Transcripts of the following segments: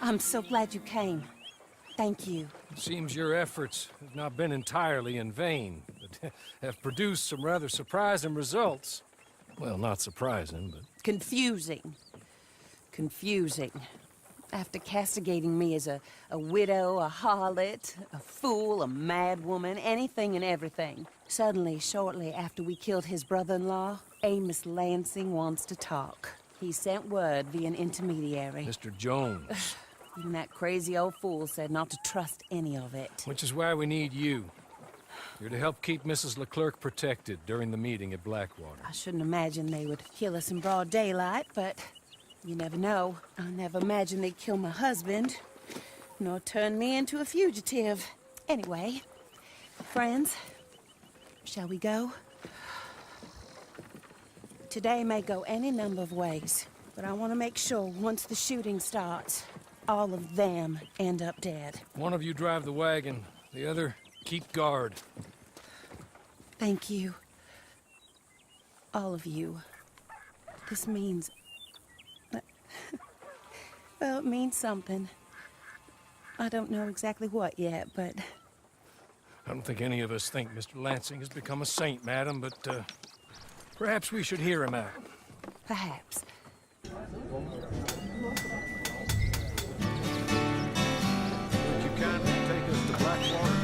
I'm so glad you came. Thank you. It seems your efforts have not been entirely in vain, but have produced some rather surprising results. Well, not surprising, but... Confusing. Confusing. After castigating me as a widow, a harlot, a fool, a madwoman, anything and everything. Suddenly, shortly after we killed his brother-in-law, Amos Lansing wants to talk. He sent word via an intermediary. Mr. Jones. Even that crazy old fool said not to trust any of it. Which is why we need you. You're to help keep Mrs. Leclerc protected during the meeting at Blackwater. I shouldn't imagine they would kill us in broad daylight, but you never know. I never imagined they'd kill my husband, nor turn me into a fugitive. Anyway, friends, shall we go? Today may go any number of ways, but I want to make sure once the shooting starts, all of them end up dead. One of you drive the wagon, the other keep guard. Thank you. All of you. This means... well, it means something. I don't know exactly what yet, but... I don't think any of us think Mr. Lansing has become a saint, madam, but perhaps we should hear him out. Perhaps. Would you kindly take us to Blackwater?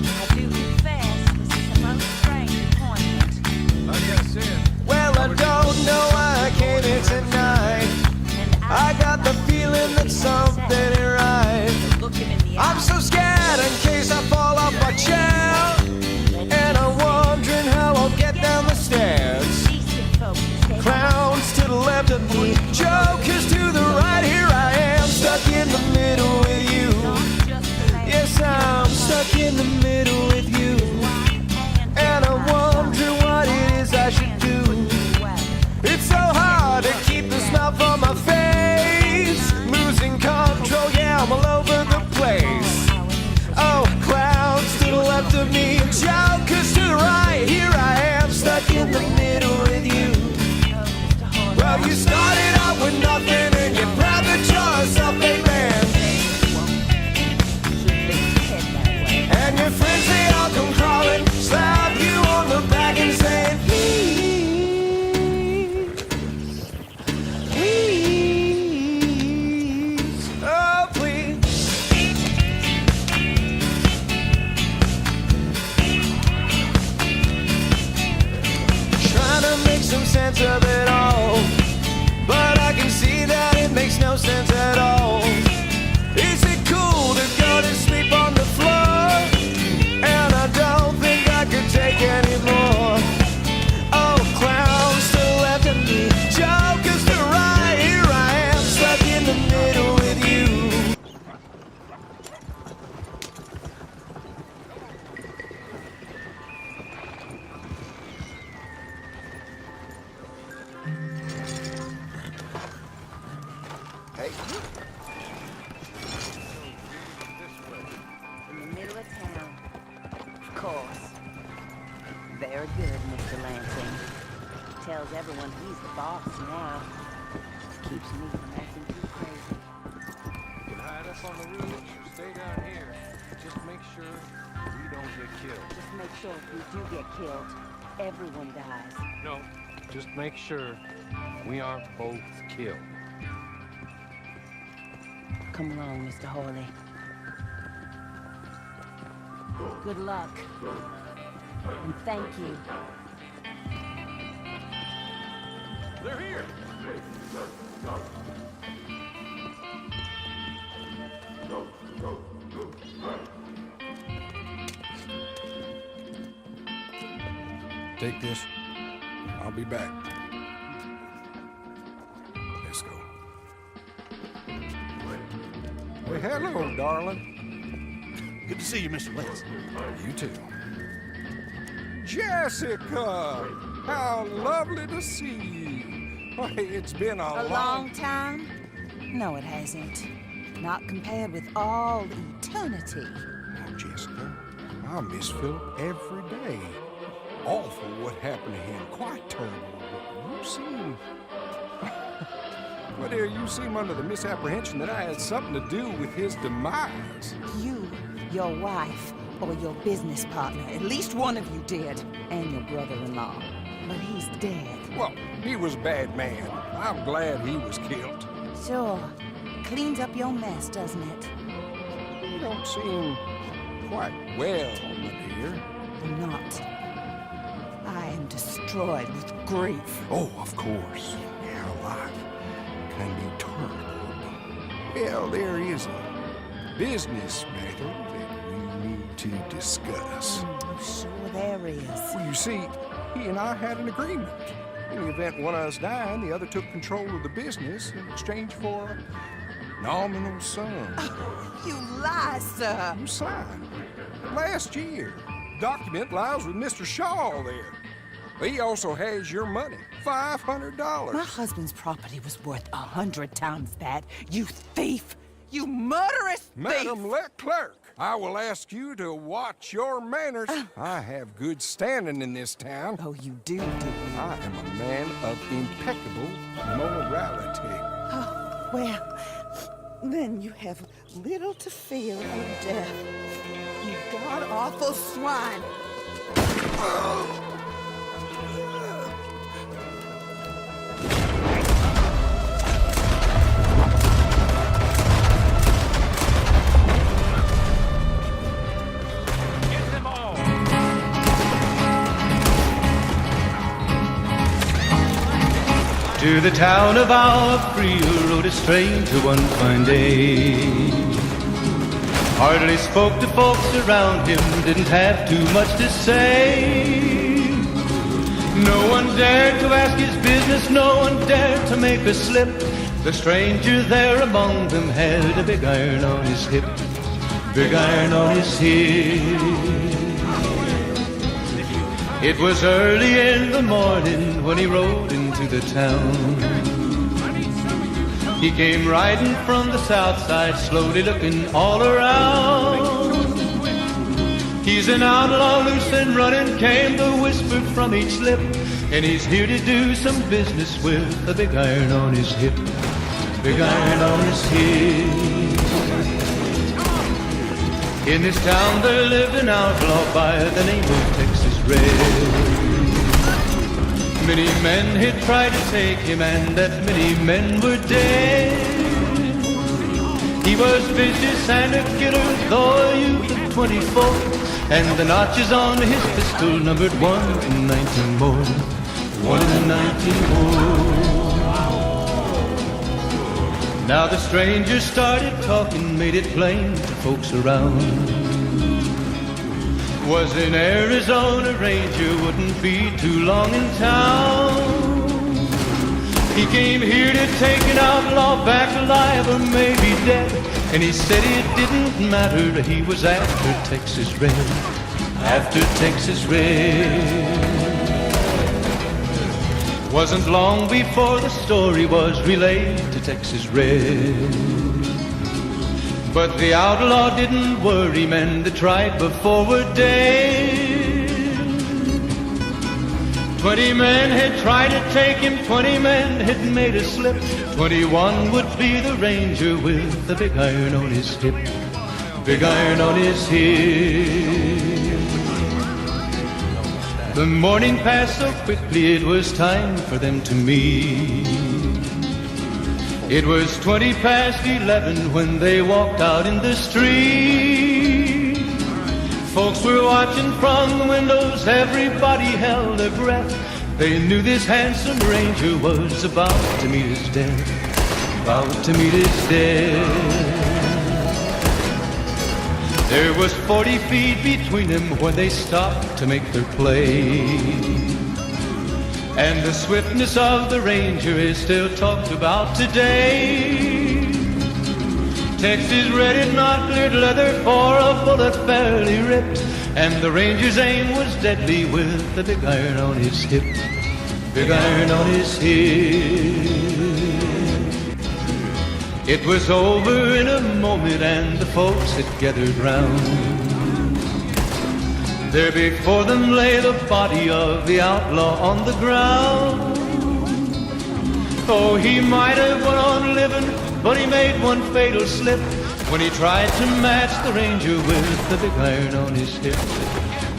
I do confess this is a most strange appointment. Like I said... Well, I don't know why I came here tonight. I got the feeling that something ain't right. Look him in the eye. I'm so scared in case I fall off my chair. And I'm wondering how I'll get down the stairs. Clowns to the left of me, jokers to the right. Here I am, stuck in the middle with you. Yes, I'm stuck in the middle with you. And I'm wondering what it is I should do. It's so hard to keep the smile from my face. Losing control, yeah, I'm all over the place. Oh, clowns to the left of me, jokers to the right. Here I am, stuck in the middle with you. Well, you started out with nothing and you're proud that you're a self-made man. And your friends, they all come crawling, slap you on the back and saying, sense of it all, but I can see that it makes no sense at all. Is it cool to go to sleep on the floor? And I don't think I could take any more. Oh, clowns to the left of me, jokers to the right. Here I am, stuck in the middle with you. In the middle of town. Of course. Very good, Mr. Lansing. Tells everyone he's the boss now. Keeps me from acting too crazy. You can hide up on the roof or stay down here. Just make sure we don't get killed. Just make sure if we do get killed, everyone dies. No, just make sure we aren't both killed. Come along, Mr. Hawley. Good luck. And thank you. They're here! Take this. I'll be back. Let's go. Well, hello, darling. Good to see you, Mr. Lansing. You too. Jessica! How lovely to see you. Why, it's been A long time? No, it hasn't. Not compared with all eternity. Now, Jessica, I miss Philip every day. Awful what happened to him. Quite terrible. But Well, dear, you seem under the misapprehension that I had something to do with his demise. You, your wife, or your business partner, at least one of you did, and your brother-in-law. But he's dead. Well, he was a bad man. I'm glad he was killed. Sure. Cleans up your mess, doesn't it? You don't seem quite well, my dear. I'm not. I am destroyed with grief. Oh, of course. Our life can be terrible. Well, there is a business matter that we need to discuss. Sure there is. Well, you see, he and I had an agreement. In the event one of us died, the other took control of the business in exchange for a nominal sum. You lie, sir. You signed last year. Document lies with Mr. Shaw there. He also has your money, $500. My husband's property was worth 100 times that. You thief! You murderous thief! Madam Leclerc, I will ask you to watch your manners. I have good standing in this town. Oh, you do you? I am a man of impeccable morality. Oh, well, then you have little to fear of death. You god-awful swine! To the town of our Free rode a stranger one fine day. Hardly spoke to folks around him, didn't have too much to say. No one dared to ask his business, no one dared to make a slip. The stranger there among them had a big iron on his hip, big iron on his hip. It was early in the morning when he rode into the town. He came riding from the south side, slowly looking all around. He's an outlaw, loose and running, came the whisper from each lip. And he's here to do some business with a big iron on his hip, big iron on his hip. In this town there lived an outlaw by the name of Texas Red. Many men had tried to take him, and that many men were dead. He was vicious and a killer, though a youth of 24, and the notches on his pistol numbered 1 in 19 more, 1 in 19 more. Now the stranger started talking, made it plain to folks around. Was in Arizona Ranger, wouldn't be too long in town. He came here to take an outlaw back alive or maybe dead. And he said it didn't matter, he was after Texas Red, after Texas Red. Wasn't long before the story was relayed to Texas Red. But the outlaw didn't worry men that tried before were dead. 20 men had tried to take him, 20 men had made a slip. 21 would be the ranger with the big iron on his hip, big iron on his hip. The morning passed so quickly it was time for them to meet. It was 20 past 11 when they walked out in the street. Folks were watching from the windows, everybody held their breath. They knew this handsome ranger was about to meet his death, about to meet his death. There was 40 feet between them when they stopped to make their play. And the swiftness of the ranger is still talked about today. Texas Red had not cleared leather for a bullet fairly ripped, and the ranger's aim was deadly with the big iron on his hip, big iron on his hip. It was over in a moment and the folks had gathered round. There before them lay the body of the outlaw on the ground. Oh, he might have went on living, but he made one fatal slip when he tried to match the ranger with the big iron on his hip.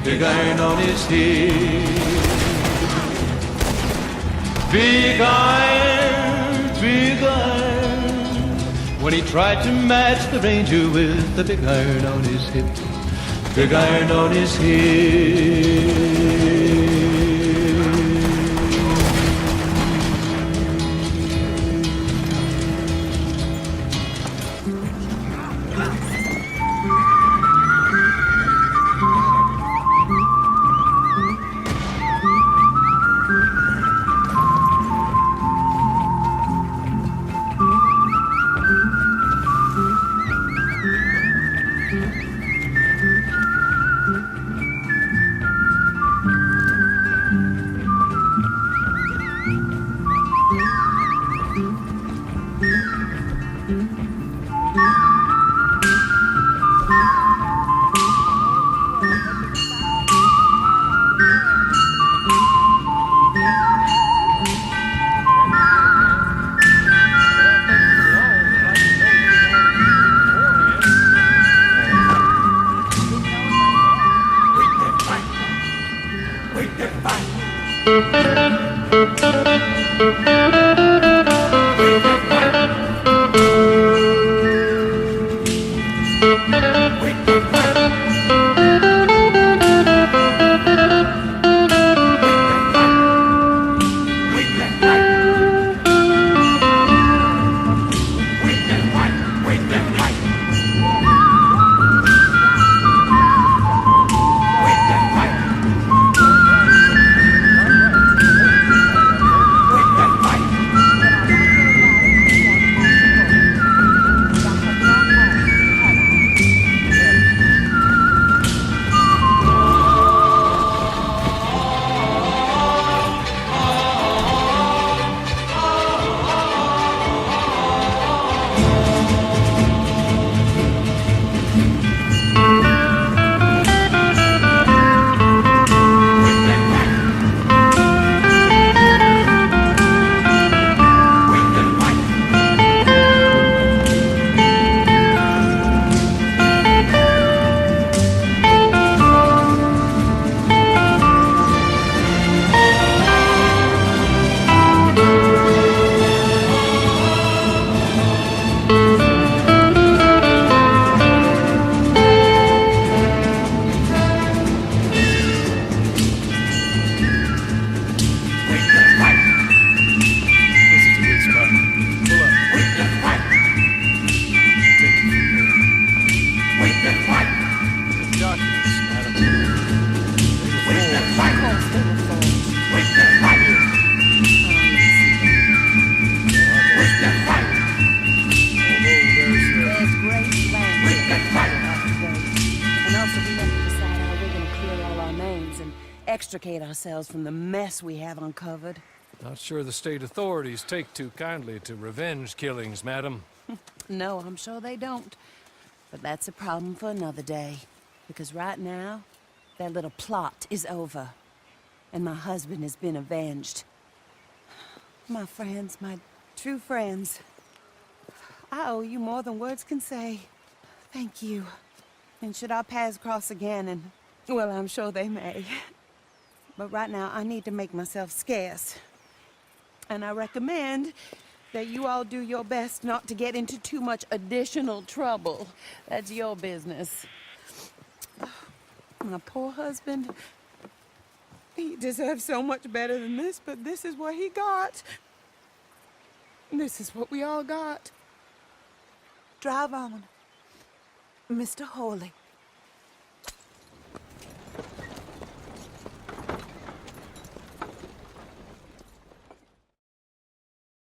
Big iron on his hip. Big iron, big iron. When he tried to match the ranger with the big iron on his hip. Big iron on his hip. Extricate ourselves from the mess we have uncovered. Not sure the state authorities take too kindly to revenge killings, madam. No, I'm sure they don't. But that's a problem for another day. Because right now, that little plot is over. And my husband has been avenged. My friends, my true friends. I owe you more than words can say. Thank you. And should our paths cross again, and, well, I'm sure they may. But right now, I need to make myself scarce. And I recommend that you all do your best not to get into too much additional trouble. That's your business. My poor husband, he deserves so much better than this, but this is what he got. This is what we all got. Drive on, Mr. Hawley.